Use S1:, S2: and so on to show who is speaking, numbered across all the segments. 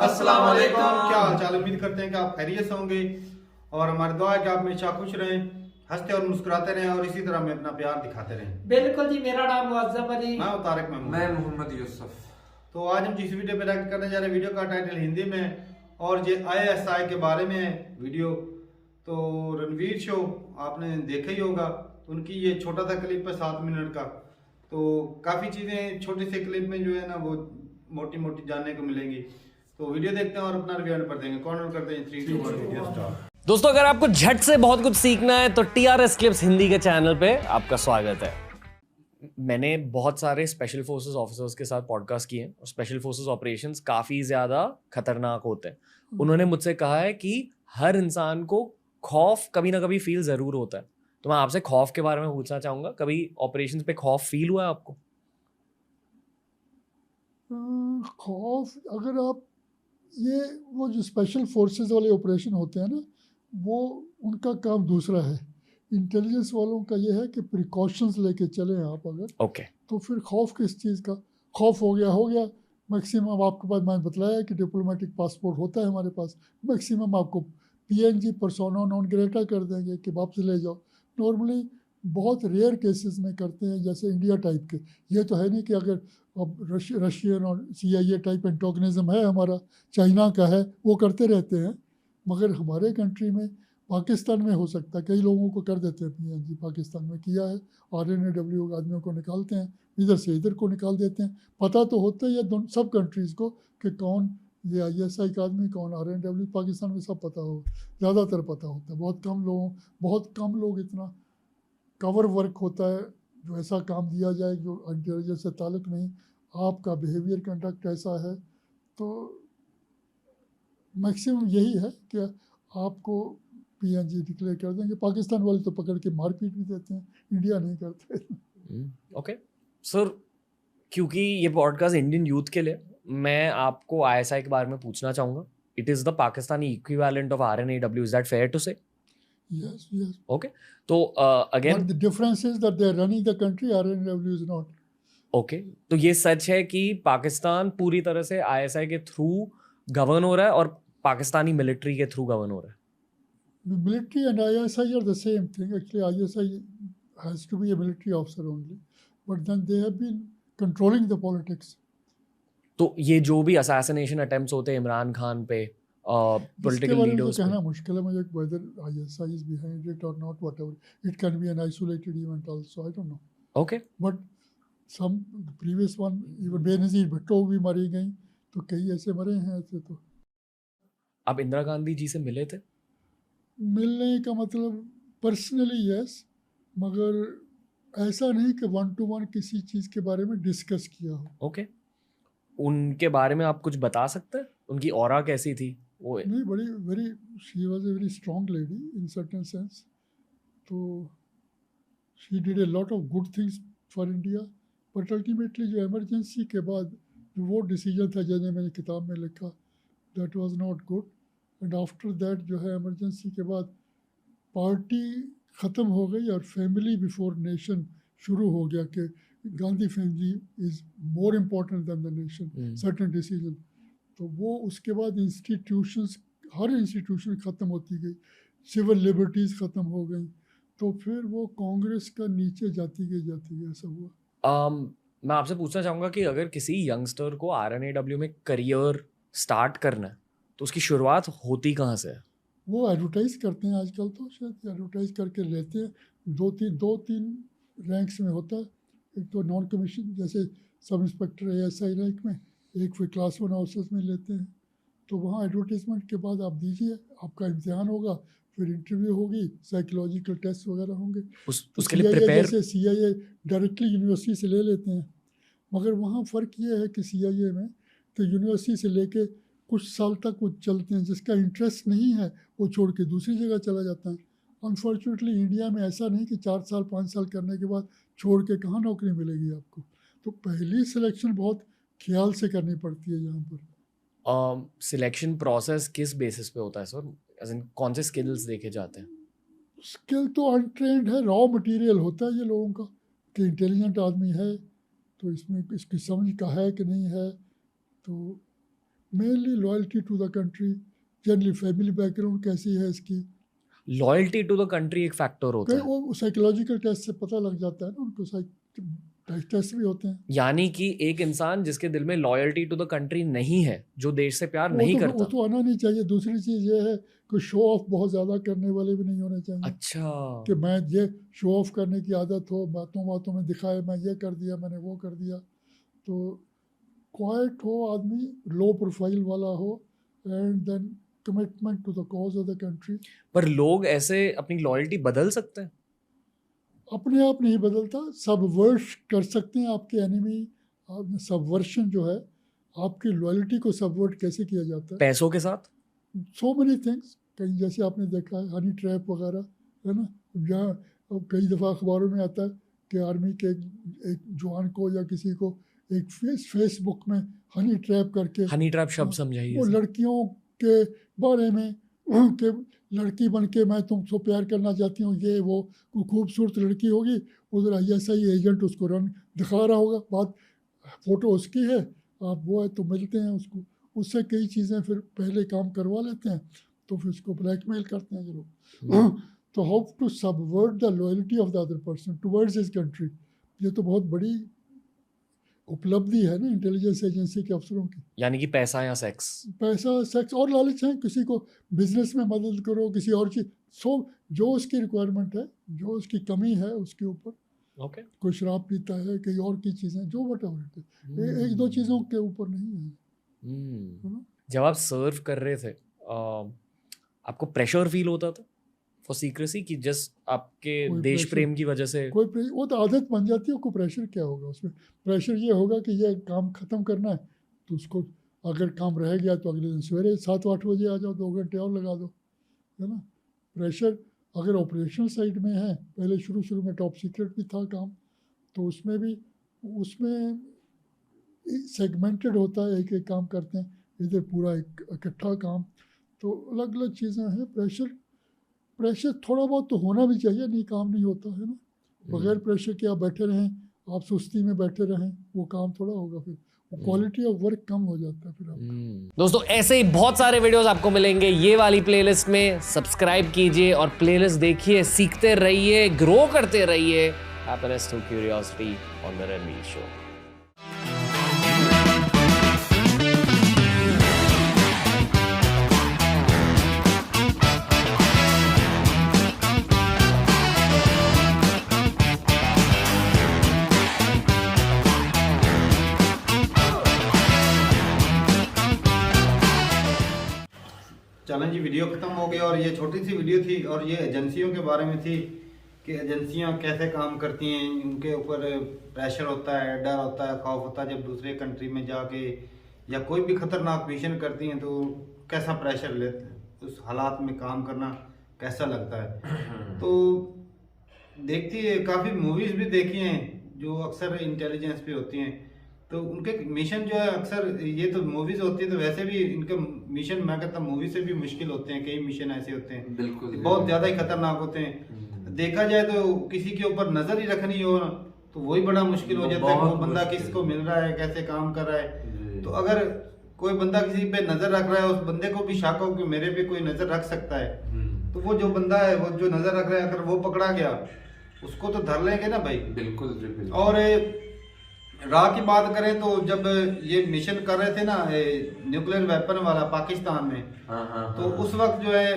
S1: अस्सलाम वालेकुम। क्या हाल चाल, उम्मीद करते हैं कि आप खैरियत से होंगे और हमारी दुआ है कि आप हमेशा खुश रहें, हंसते और मुस्कुराते रहें और इसी तरह हमें अपना प्यार दिखाते रहें।
S2: बिल्कुल जी, मेरा नाम मुअज्जम अली।
S1: मैं हूं तारिक महमूद।
S3: मैं मोहम्मद यूसुफ।
S1: तो आज हम जिस वीडियो पे रिएक्ट करने जा रहे हैं, वीडियो का टाइटल हिंदी में है और ये ISI के बारे में है वीडियो। तो रणवीर शो आपने देखा ही होगा, तो उनकी ये छोटा सा क्लिप है 7 मिनट का। तो काफ़ी चीज़ें छोटे से क्लिप में जो है ना वो मोटी मोटी जानने को मिलेंगी। तो वीडियो देखते हैं और अपना रिव्यू पर देंगे। कॉर्नर करते हैं 3 2 1 वीडियो स्टार्ट।
S4: दोस्तों, अगर आपको झट से बहुत कुछ सीखना है तो TRS क्लिप्स हिंदी के चैनल पे आपका स्वागत है। मैंने बहुत सारे स्पेशल फोर्सेस ऑफिसर्स के साथ पॉडकास्ट किए हैं और स्पेशल फोर्सेस ऑपरेशंस काफ़ी ज़्यादा खतरनाक होते हैं। उन्होंने मुझसे कहा है कि हर इंसान को खौफ कभी ना कभी फील ज़रूर होता है। तो मैं आपसे खौफ के बारे में पूछना चाहूँगा, कभी ऑपरेशंस पे खौफ फील हुआ है आपको?
S5: खौफ, अगर आप ये वो जो स्पेशल फोर्सेस वाले ऑपरेशन होते हैं ना, वो उनका काम दूसरा है। इंटेलिजेंस वालों का ये है कि प्रिकॉशंस लेके चलें आप अगर,
S4: ओके।
S5: तो फिर खौफ किस चीज़ का? खौफ हो गया। मैक्सिमम आपके पास, मैंने बताया कि डिप्लोमेटिक पासपोर्ट होता है हमारे पास, मैक्सिमम आपको PNG पर्सोना नॉन ग्रेटा कर देंगे कि वापस ले जाओ। नॉर्मली बहुत रेयर केसेस में करते हैं, जैसे इंडिया टाइप के। ये तो है नहीं कि अगर अब रशियन और CIA टाइप एंटोगनिज्म है हमारा, चाइना का है, वो करते रहते हैं। मगर हमारे कंट्री में, पाकिस्तान में हो सकता है, कई लोगों को कर देते हैं PNG, पाकिस्तान में किया है। RNAW आदमियों को निकालते हैं, इधर से इधर को निकाल देते हैं। पता तो होता ही है सब कंट्रीज़ को कि कौन ये ISI का आदमी, कौन RNAW। पाकिस्तान में सब पता हो, ज़्यादातर पता होता है। बहुत कम लोग इतना कवर वर्क होता है जो ऐसा काम दिया जाए जो इंटेलिजेंस से ताल्लुक़ नहीं, आपका बिहेवियर कंडक्ट ऐसा है। तो मैक्सिमम यही है कि आपको PNG डिक्लेयर कर देंगे। पाकिस्तान वाले तो पकड़ के मारपीट भी देते हैं, इंडिया नहीं करते।
S4: ओके सर, क्योंकि ये पॉडकास्ट इंडियन यूथ के लिए, मैं आपको ISI के बारे में पूछना चाहूँगा। It is the Pakistani equivalent of RNAW, is that fair to say?
S5: Yes.
S4: Okay, तो again
S5: But the difference is that they are running the country, RNAW is not.
S4: Okay, तो ये सच है कि पाकिस्तान पूरी तरह से ISI के थ्रू गवर्न हो रहा है और पाकिस्तानी मिलिट्री के थ्रू गवर्न हो रहा है?
S5: The military and ISI are the same thing. Actually, ISI has to be a military officer only, but then they have been controlling the politics.
S4: तो ये जो भी असैसिनेशन अटेम्प्ट्स होते हैं इमरान खान पे,
S5: इसके
S4: पॉलिटिकल
S5: बारे में तो
S4: लीडर्स
S5: कहना
S4: पे,
S5: मुश्किल है मुझे, whether ISI is behind it or not, whatever. It can be an isolated event also, I don't know.
S4: Okay,
S5: But some previous one, even Benazir Bhutto भी मारी गई, तो कई ऐसे मरे हैं ऐसे। तो
S4: आप इंदिरा गांधी जी से मिले थे?
S5: मिलने का मतलब पर्सनली यस, मगर ऐसा नहीं कि 1 to 1 किसी चीज़ के बारे में डिस्कस किया हो।
S4: ओके, उनके बारे में आप कुछ बता सकते हैं? उनकी ऑरा कैसी थी वो?
S5: नहीं, बड़ी very, she was a very strong lady in certain sense. तो she did a lot of good things for India, but ultimately जो इमरजेंसी के बाद जो वो डिसीजन था, जैसे मैंने किताब में लिखा, that was not good. And after that जो है इमरजेंसी के बाद पार्टी ख़त्म हो गई और फैमिली बिफोर नेशन शुरू हो गया कि Gandhi family is more important than the nation, certain decision. तो वो उसके बाद इंस्टीट्यूशंस, हर इंस्टीट्यूशन ख़त्म होती गई, सिविल लिबर्टीज़ ख़त्म हो गई, तो फिर वो कांग्रेस का नीचे जाती गई, ऐसा हुआ।
S4: मैं आपसे पूछना चाहूँगा कि अगर किसी यंगस्टर को RNAW में करियर स्टार्ट करना है तो उसकी शुरुआत होती कहाँ से है?
S5: वो एडवर्टाइज़ करते हैं आजकल, तो शायद एडवर्टाइज़ करके लेते हैं। दो तीन रैंक्स में होता है। एक तो नॉन कमीशन, जैसे सब इंस्पेक्टर ASI रैंक में, एक फिर क्लास 1 ऑफिसर्स में लेते हैं। तो वहाँ एडवर्टीजमेंट के बाद आप दीजिए, आपका इम्तिहान होगा, फिर इंटरव्यू होगी, साइकोलॉजिकल टेस्ट वगैरह होंगे।
S4: उसके लिए प्रिपेयर,
S5: जैसे CIA डायरेक्टली यूनिवर्सिटी से ले लेते हैं, मगर वहाँ फ़र्क ये है कि CIA में तो यूनिवर्सिटी से लेके कुछ साल तक वो चलते हैं, जिसका इंटरेस्ट नहीं है वो छोड़ के दूसरी जगह चला जाता है। अनफॉर्चुनेटली इंडिया में ऐसा नहीं कि 4 साल 5 साल करने के बाद छोड़ के कहाँ नौकरी मिलेगी आपको। तो पहली सिलेक्शन बहुत ख्याल से करनी पड़ती है यहाँ पर।
S4: सिलेक्शन प्रोसेस किस बेसिस पे होता है सर? एज इन कौन से स्किल्स देखे जाते हैं?
S5: स्किल तो अनट्रेंड है, रॉ मटेरियल होता है ये लोगों का, कि इंटेलिजेंट आदमी है तो इसमें इसकी समझ का है कि नहीं है। तो mainly loyalty to the country, generally family background कैसी है इसकी,
S4: लॉयल्टी टू द कंट्री एक फैक्टर होता
S5: कई
S4: है,
S5: वो साइकोलॉजिकल टेस्ट से पता लग जाता है ना उनको, टेस्ट भी होते हैं।
S4: यानी कि एक इंसान जिसके दिल में लॉयल्टी टू द कंट्री नहीं है, जो देश से प्यार
S5: वो
S4: नहीं
S5: तो
S4: करता।
S5: वो तो आना नहीं चाहिए। दूसरी चीज़ ये है कि शो ऑफ बहुत ज़्यादा करने वाले भी नहीं होने चाहिए।
S4: अच्छा,
S5: कि मैं ये शो ऑफ करने की आदत हो, बातों बातों में दिखाए मैं ये कर दिया, मैंने वो कर दिया। तो क्वाइट हो आदमी, लो प्रोफाइल वाला हो, and then commitment to the cause of the country.
S4: पर लोग ऐसे अपनी लॉयल्टी बदल सकते हैं?
S5: अपने आप नहीं बदलता, सबवर्श कर सकते हैं आपके एनिमी। सबवर्शन जो है, आपकी लॉयल्टी को सबवर्ट कैसे किया जाता है,
S4: पैसों के साथ?
S5: So many things. कहीं जैसे आपने देखा है हनी ट्रैप वगैरह, है ना, जहाँ कई दफ़ा अखबारों में आता है कि आर्मी के एक जवान को या किसी को एक फेसबुक में हनी ट्रैप करके,
S4: हनी ट्रैप शब्द समझाइए।
S5: वो लड़कियों के बारे में कि लड़की बन के मैं तुमसे प्यार करना चाहती हूँ, ये वो, कोई खूबसूरत लड़की होगी, उधर ISI एजेंट उसको रन दिखा रहा होगा, बात फ़ोटो उसकी है, आप वो है तो मिलते हैं उसको, उससे कई चीज़ें फिर पहले काम करवा लेते हैं, तो फिर उसको ब्लैकमेल करते हैं ये लोग। तो how to subvert the loyalty of the other person towards his country, ये तो बहुत बड़ी उपलब्धि है ना इंटेलिजेंस एजेंसी के अफसरों की।
S4: यानी कि पैसा या सेक्स?
S5: पैसा, सेक्स और लालच है, किसी को बिजनेस में मदद करो, किसी और चीज़, जो उसकी रिक्वायरमेंट है, जो उसकी कमी है उसके ऊपर।
S4: ओके।
S5: कोई शराब पीता है, कई और की चीज़ें, जो वट एक दो चीज़ों के ऊपर नहीं है।
S4: जब आप सर्व कर रहे थे, आपको प्रेशर फील होता था फॉर सीक्रेसी कि जस्ट आपके
S5: कोई
S4: देश
S5: pressure-
S4: प्रेम की वजह से?
S5: वो तो आदत बन जाती है, कोई प्रेशर क्या होगा उसमें। प्रेशर ये होगा कि ये काम ख़त्म करना है, तो उसको अगर काम रह गया तो अगले दिन सवेरे 7-8 बजे आ जाओ, 2 घंटे और लगा दो, है ना। प्रेशर अगर ऑपरेशनल साइड में है, पहले शुरू में टॉप सीक्रेट भी था काम, तो उसमें सेगमेंटेड होता है, एक एक काम करते हैं, इधर पूरा एक इकट्ठा काम, तो अलग अलग चीज़ें हैं। प्रेशर थोड़ा बहुत तो होना भी चाहिए, नहीं काम नहीं होता है ना। बगैर प्रेशर के आप बैठे रहें, आप सुस्ती में बैठे रहें, वो काम थोड़ा होगा, फिर क्वालिटी ऑफ वर्क कम हो जाता है फिर आपका।
S4: दोस्तों ऐसे ही बहुत सारे वीडियोस आपको मिलेंगे ये वाली प्लेलिस्ट में, सब्सक्राइब कीजिए और प्लेलिस्ट देखिए, सीखते रहिए, ग्रो करते रहिए। Happiness through curiosity on the Ranveer show.
S1: चलें जी, वीडियो ख़त्म हो गया और ये छोटी सी वीडियो थी और ये एजेंसियों के बारे में थी कि एजेंसियां कैसे काम करती हैं, उनके ऊपर प्रेशर होता है, डर होता है, खौफ होता है जब दूसरे कंट्री में जाके या कोई भी ख़तरनाक मिशन करती हैं तो कैसा प्रेशर लेते हैं, उस हालात में काम करना कैसा लगता है। तो देखती है, काफ़ी मूवीज़ भी देखी हैं जो अक्सर इंटेलिजेंस पे होती हैं, तो उनके मिशन जो है अक्सर, ये तो मूवीज होती है तो वैसे भी इनके मिशन मैं कहता हूँ मूवी से भी मुश्किल होते हैं। कई मिशन ऐसे होते हैं
S3: बिल्कुल
S1: बहुत ज्यादा ही खतरनाक होते हैं। देखा जाए तो किसी के ऊपर नजर ही रखनी हो तो वही बड़ा मुश्किल हो जाता है कि वो बंदा किसको मिल रहा है, कैसे काम कर रहा है। तो अगर कोई बंदा किसी पे नजर रख रहा है, उस बंदे को भी शक हो कि मेरे पे कोई नजर रख सकता है, तो वो जो बंदा है, वो जो नजर रख रहा है, अगर वो पकड़ा गया उसको तो धर लेंगे ना भाई।
S3: बिल्कुल।
S1: और रा की बात करें तो जब ये मिशन कर रहे थे ना न्यूक्लियर वेपन वाला पाकिस्तान में, तो उस वक्त जो है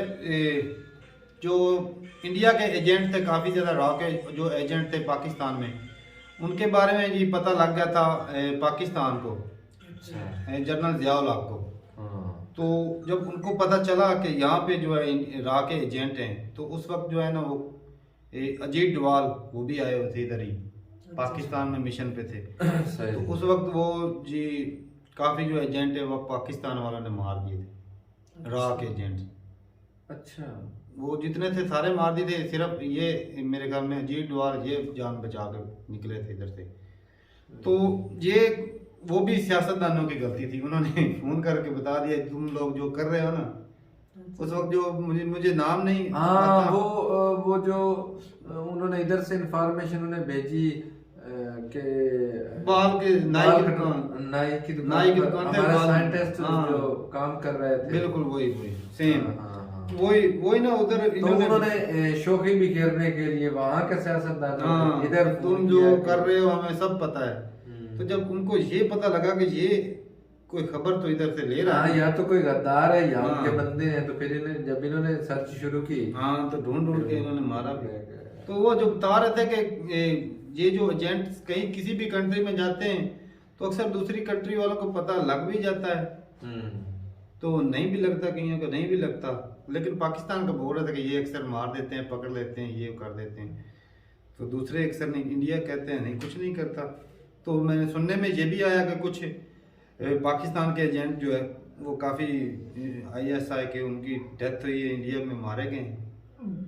S1: जो इंडिया के एजेंट थे, काफ़ी ज़्यादा रा के जो एजेंट थे पाकिस्तान में, उनके बारे में जी पता लग गया था पाकिस्तान को, जनरल ज़ियाउल हक को। तो जब उनको पता चला कि यहाँ पे जो है रा के एजेंट हैं, तो उस वक्त जो है ना वो अजीत डोवाल वो भी आए हुए थे इधर ही, पाकिस्तान में मिशन पे थे। तो उस वक्त वो जी काफ़ी जो एजेंट है वो पाकिस्तान वालों ने मार दिए थे, रा के एजेंट।
S3: अच्छा,
S1: वो जितने थे सारे मार दिए थे, सिर्फ ये मेरे ख्याल में अजीत डोवाल ये जान बचा के निकले थे इधर से। तो ये वो भी सियासतदानों की गलती थी, उन्होंने फोन करके बता दिया तुम लोग जो कर रहे हो ना। उस वक्त जो मुझे नाम नहीं,
S3: हाँ वो जो उन्होंने इधर से इंफॉर्मेशन उन्हें भेजी के
S1: बाल के नाई की दुकान,
S3: नाई की
S1: नाई की
S3: पर
S1: दुकान थे,
S3: हमारे
S1: बाल-
S3: साइंटिस्ट
S1: हाँ।
S3: जो काम कर रहे थे,
S1: बिल्कुल वही सेम
S3: हाँ, हाँ।
S1: वही ना उधर
S3: तो उन्होंने शोखी बिखेरने के लिए वहाँ के सियासतदानों
S1: हाँ,
S3: ने इधर
S1: तुम
S3: फोन
S1: जो
S3: किया
S1: कर
S3: कि-
S1: रहे हो हमें सब पता है। तो जब उनको ये पता लगा कि ये कोई खबर तो इधर से ले रहा
S3: हाँ,
S1: है,
S3: या तो कोई गद्दार है या
S1: हाँ।
S3: उनके बंदे हैं, तो फिर इन्हें जब इन्होंने सर्च शुरू की,
S1: हाँ तो ढूंढ ढूंढ के इन्होंने मारा भी। तो वो जो बता रहे थे कि ये जो एजेंट्स कहीं किसी भी कंट्री में जाते हैं तो अक्सर दूसरी कंट्री वालों को पता लग भी जाता है, तो नहीं भी लगता, कहीं को नहीं भी लगता, लेकिन पाकिस्तान का बोल रहे थे कि ये अक्सर मार देते हैं, पकड़ लेते हैं, ये कर देते हैं। तो दूसरे अक्सर नहीं, इंडिया कहते हैं नहीं कुछ नहीं करता। तो मैंने सुनने में ये भी आया कि कुछ पाकिस्तान के एजेंट जो है वो काफ़ी ISI के उनकी डेथ हुई है, इंडिया में मारे गए हैं।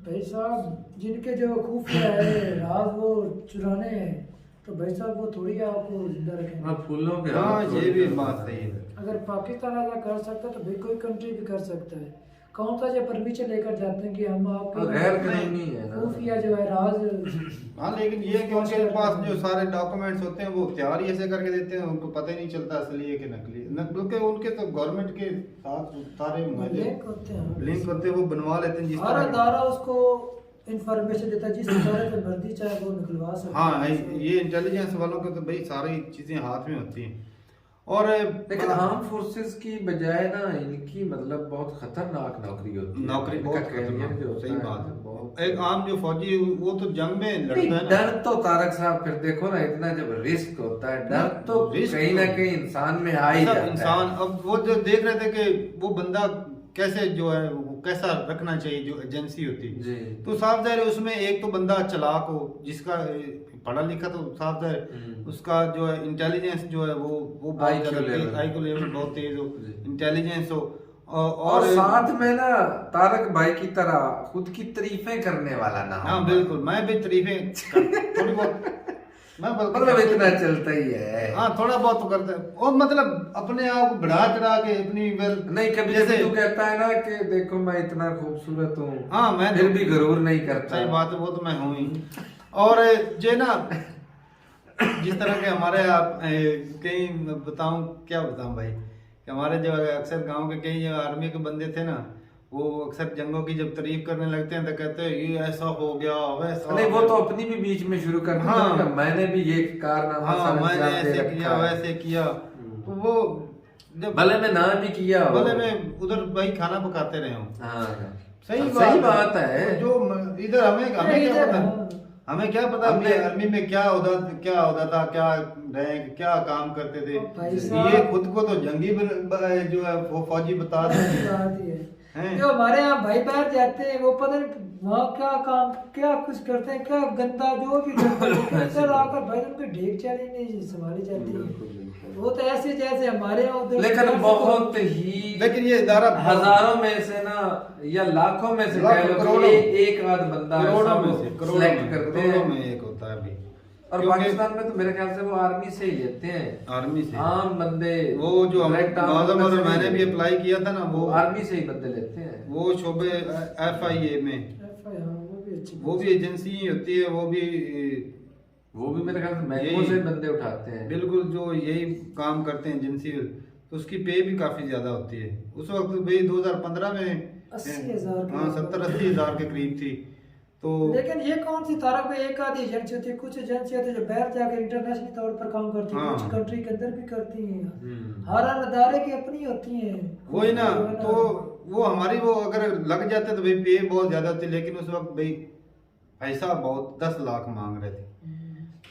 S2: भाई साहब जिनके जो खुफिया है राज वो चुराने हैं, तो भाई साहब वो थोड़ी आपको जिंदा रखेंगे।
S3: हाँ, फूलों के
S1: हाँ,
S3: हाथ
S1: ये भी
S3: जोड़ के
S1: बात सही है।
S2: अगर पाकिस्तान ऐसा कर सकता है तो भाई कोई कंट्री भी कर सकता है। कौन सा जो परमिशन लेकर जाते हैं कि हम आपके
S3: गैर कानूनी है ना।
S2: खुफिया जो है राज
S1: हाँ लेकिन ये है कि उनके पास जो सारे डॉक्यूमेंट्स होते हैं वो तैयार ही ऐसे करके देते हैं, उनको पता ही नहीं चलता असली है कि नकली है। बल्कि उनके तो गवर्नमेंट के साथ सारे
S2: लिंक होते हैं,
S1: लिंक होते हैं, वो बनवा लेते हैं जिस
S2: हर
S1: तरह।
S2: अदारा उसको इंफॉर्मेशन देता है, जिस अदारे पे मर्जी चाहे वो निकलवा सकता
S1: हाँ
S2: है।
S1: ये इंटेलिजेंस वालों के तो भाई सारी चीजें हाथ में होती हैं। और
S3: लेकिन आर्म फोर्सेस की बजाय ना इनकी मतलब बहुत खतरनाक नौकरी होती है।
S1: नौकरी
S3: इनका
S1: बहुत
S3: career
S1: खतरनाक,
S3: जो होता
S1: सही
S3: है
S1: बात
S3: ना,
S1: है।
S3: बहुत-
S1: एक आम जो फौजी वो तो जंग में लड़ता
S3: नहीं,
S1: है ना।
S3: डर तो तारक साहब फिर देखो ना, इतना जब रिस्क होता है, डर तो
S1: रिस्क
S3: कहीं ना
S1: तो-
S3: कहीं इंसान में आ ही
S1: सब
S3: जाता है।
S1: इंसान अब वो जो देख रहे थे कि वो बंदा कैसे जो है वो कैसा रखना चाहिए जो एजेंसी होती है,
S3: जी।
S1: तो साफ जाहिर है उसमें एक तो बंदा चालाक हो, जिसका पढ़ा लिखा, तो साफ जाहिर उसका जो है इंटेलिजेंस जो है वो बहुत
S3: IQ
S1: ज्यादा
S3: level।
S1: IQ लेवल बहुत तेज हो,
S3: जी।
S1: इंटेलिजेंस हो,
S3: और साथ में ना तारक भाई की तरह खुद की तारीफें करने वाला ना हो।
S1: हाँ बिल्कुल, मैं भी तारीफें थोड़ी बहुत मैं
S3: मतलब इतना चलता ही है।
S1: हाँ थोड़ा बहुत तो करते हैं, और मतलब अपने आप को बढ़ा चढ़ा के अपनी
S3: नहीं, कभी
S1: जैसे
S3: जैसे तू कहता है ना कि देखो मैं इतना खूबसूरत हूँ,
S1: हाँ मैं
S3: फिर भी गरूर नहीं करता।
S1: सही बात है, वो तो मैं हूँ ही। और जे ना जिस तरह के हमारे आप कई बताऊं क्या बताऊं भाई, कि हमारे जो अक्सर गांव के कई आर्मी के बंदे थे ना, वो अक्सर जंगों की जब तारीफ करने लगते हैं तो कहते हैं ये ऐसा हो गया वैसा
S3: नहीं,
S1: हो
S3: वो
S1: गया।
S3: तो अपनी भी बीच में शुरू कर देता
S1: हाँ।
S3: है कि मैंने भी ये कारनामा
S1: हाँ
S3: सर
S1: मैंने
S3: अंजाम दे
S1: ऐसे
S3: रखा
S1: किया
S3: है।
S1: वैसे किया, तो वो जब
S3: भले में ना भी किया हो।
S1: भले में उधर भाई खाना पकाते रहे हूँ,
S3: हाँ,
S1: सही
S3: बात है।
S1: जो इधर हमें हमें क्या
S2: इधर,
S1: पता,
S2: हाँ।
S1: हमें क्या पता अपने आर्मी में क्या होता था, क्या रैंक, क्या काम करते थे।
S2: भाई साहब-
S1: ये खुद को तो जंगी जो है वो फौजी बता देते हैं।
S2: बात ही है।
S1: हैं?
S2: जो हमारे यहाँ भाई बाहर जाते हैं वो पता नहीं वहाँ क्या काम क्या कुछ करते हैं, क्या गंदा जो भी करते हैं, लेकिन इधर आकर भाई उनकी ढेक चाली नहीं संभाली जाती है। वो तो ऐसे जैसे हमारे यहाँ उधर
S3: लेकिन बहुत ही
S1: लेकिन ये इदारा
S3: हजारों में से ना या लाखों में से कह लो कि
S1: करोड़ों-
S3: एक आध बंदा
S1: करोड़ों
S3: ऐसा
S1: में
S3: वो
S1: से
S3: select करते
S1: करोड़ों
S3: हैं।
S1: में एक होता है अभी।
S3: और
S1: क्योंकि
S3: पाकिस्तान में तो मेरे ख्याल से वो आर्मी से ही लेते हैं,
S1: आर्मी से
S3: आम बंदे।
S1: वो जो
S3: direct army
S1: आजम और
S3: से
S1: मैंने
S3: नहीं
S1: भी
S3: लेते।
S1: अप्लाई किया था ना,
S3: वो
S1: वो
S3: आर्मी से ही बंदे लेते हैं।
S1: वो शोबे FIA में,
S2: वो भी अच्छी
S1: वो भी एजेंसी ही होती है,
S3: वो भी मेरे ख्याल से महकमों से बंदे उठाते हैं।
S1: बिल्कुल जो यही काम करते हैं एजेंसी, तो उसकी पे भी काफी ज्यादा होती है। उस वक्त भाई 2015 में
S2: 80,000 के
S1: हाँ 70-80 हजार के करीब थी। तो
S2: लेकिन ये कौन सी तारक में एक आधी एजेंसी होती है, कुछ एजेंसी होती है जो बाहर जाकर इंटरनेशनल तौर पर काम करती है,
S1: हाँ।
S2: कुछ कंट्री के अंदर भी करती हैं। हर अदारे की अपनी होती हैं।
S1: वही ना, तो वो हमारी वो अगर लग जाते तो भाई पे बहुत ज्यादा थी, लेकिन उस वक्त भाई पैसा बहुत 10 लाख मांग रहे थे।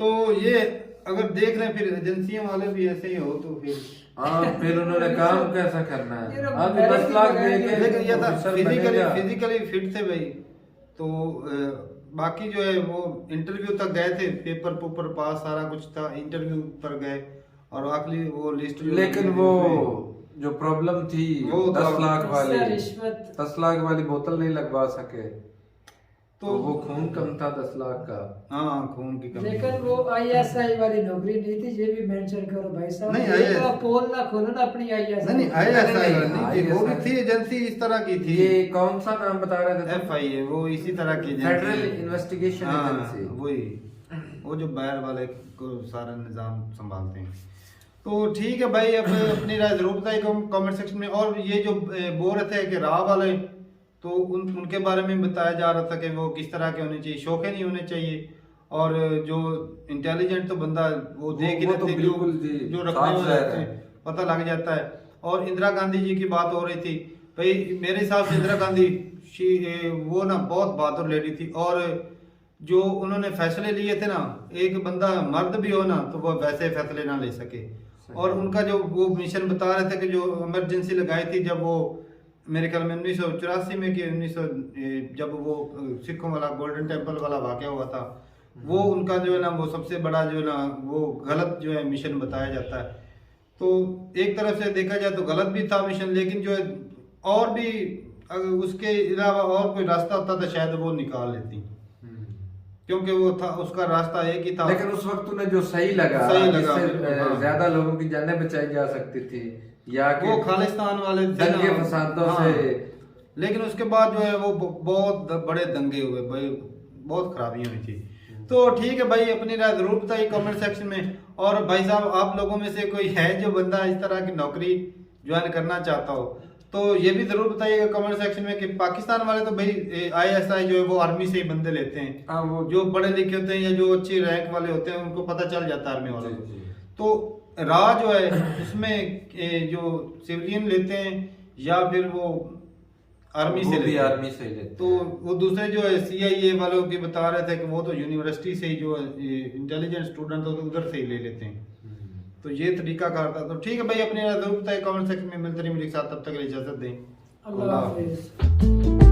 S1: तो ये अगर देख रहे हैं फिर एजेंसियों वाले भी ऐसे ही हो तो फिर
S3: हाँ, फिर उन्होंने काम कैसा करना
S2: ये
S3: है।
S2: लोग
S3: अब
S2: पहले
S3: 10
S2: की
S3: लाख
S2: बगैर
S3: दे के
S1: लेकिन ये था
S3: ऑफिसर बनेगा।
S1: फिजिकली फिट थे भाई। तो बाकी जो है वो इंटरव्यू तक गए थे, पेपर पास सारा कुछ था, इंटरव्यू पर गए और आखिरी वो लिस्ट
S3: लेकिन वो जो प्रॉब्लम थी
S1: वो
S3: 10 लाख वाली,
S2: रिश्वत
S3: 10 लाख वाली बोतल नहीं लगवा सके,
S1: तो
S3: तो वो खून कम था 10 लाख का।
S1: हाँ खून की कमी।
S2: लेकिन वो ISI वाली नौकरी नहीं थी, ये भी मेंशन करो भाई साहब।
S1: नहीं,
S2: ये
S1: ISI
S2: तो आप पोल ना खोलो ना अपनी ISI।
S1: नहीं ISI
S3: नहीं,
S1: नहीं थी, वो भी
S3: ISI
S1: थी एजेंसी इस तरह की थी।
S3: ये कौन सा नाम बता रहे थे?
S1: FIA वो इसी तरह की
S3: फेडरल
S1: एजेंसी।
S3: इन्वेस्टिगेशन
S1: हाँ
S3: एजेंसी।
S1: वही, वो जो बाहर वाले को सारा निज़ाम संभालते हैं। तो ठीक है भाई, अपनी राय जरूर बताइए कमेंट सेक्शन में। और ये जो बोल रहे थे कि राह वाले, तो उनके बारे में बताया जा रहा था कि वो किस तरह के होने चाहिए, शौके नहीं होने चाहिए। और जो इंटेलिजेंट तो बंदा वो देख ही
S3: वो तो
S1: लेते,
S3: बिल्कुल जी,
S1: जो रखने
S3: साफ
S1: वाले
S3: ज़ाहिर
S1: होते
S3: है।
S1: हैं, पता लग जाता है। और इंदिरा गांधी जी की बात हो रही थी भाई, मेरे हिसाब से इंदिरा गांधी वो ना बहुत बहादुर लेडी थी। और जो उन्होंने फैसले लिए थे ना, एक बंदा मर्द भी हो ना तो वो वैसे फैसले ना ले सके। और उनका जो वो मिशन बता रहे थे कि जो इमरजेंसी लगाई थी जब वो मेरे ख्याल में 1984 में कि 1900 जब वो सिखों वाला गोल्डन टेम्पल वाला वाकया हुआ था, वो उनका जो है ना वो सबसे बड़ा जो है ना वो गलत जो है मिशन बताया जाता है। तो एक तरफ से देखा जाए तो गलत भी था मिशन, लेकिन जो है और भी अगर उसके अलावा और कोई रास्ता होता तो शायद वो निकाल लेती, क्योंकि वो था उसका रास्ता एक ही था।
S3: लेकिन उस वक्त उन्हें जो सही लगा जिससे
S1: हाँ।
S3: ज्यादा लोगों की जानें बचाई जा सकती थी, या कि
S1: वो खालिस्तान वाले थे ना,
S3: दंगे फसादों
S1: हाँ।
S3: से।
S1: लेकिन उसके बाद जो है वो बहुत बड़े दंगे हुए भाई, बहुत खराबियां हुई थी। तो ठीक है भाई, अपनी राय जरूर बताइए कमेंट सेक्शन में। और भाई साहब, आप लोगों में से कोई है जो बंदा इस तरह की नौकरी ज्वाइन करना चाहता हो तो ये भी जरूर बताइएगा कमेंट सेक्शन में। कि पाकिस्तान वाले तो भाई ISI जो है वो आर्मी से ही बंदे लेते हैं,
S3: हाँ, वो
S1: जो पढ़े लिखे होते हैं या जो अच्छी रैंक वाले होते हैं उनको पता चल जाता है आर्मी वालों को।
S3: जी।
S1: तो राह जो है उसमें जो सिविलियन लेते हैं या फिर वो आर्मी से लेते हैं।
S3: आर्मी से ही लेते
S1: तो वो दूसरे जो है CIA वालों की बता रहे थे कि वो तो यूनिवर्सिटी से ही जो इंटेलिजेंट स्टूडेंट होते हैं उधर से ही ले लेते हैं। तो ये तरीका कार था। तो ठीक है भाई, अपनी राय जरूर बताइए कमेंट सेक्शन में। मिलते रहिए मेरे साथ, तब तक के लिए इजाजत दें।
S2: अल्लाह हाफिज़।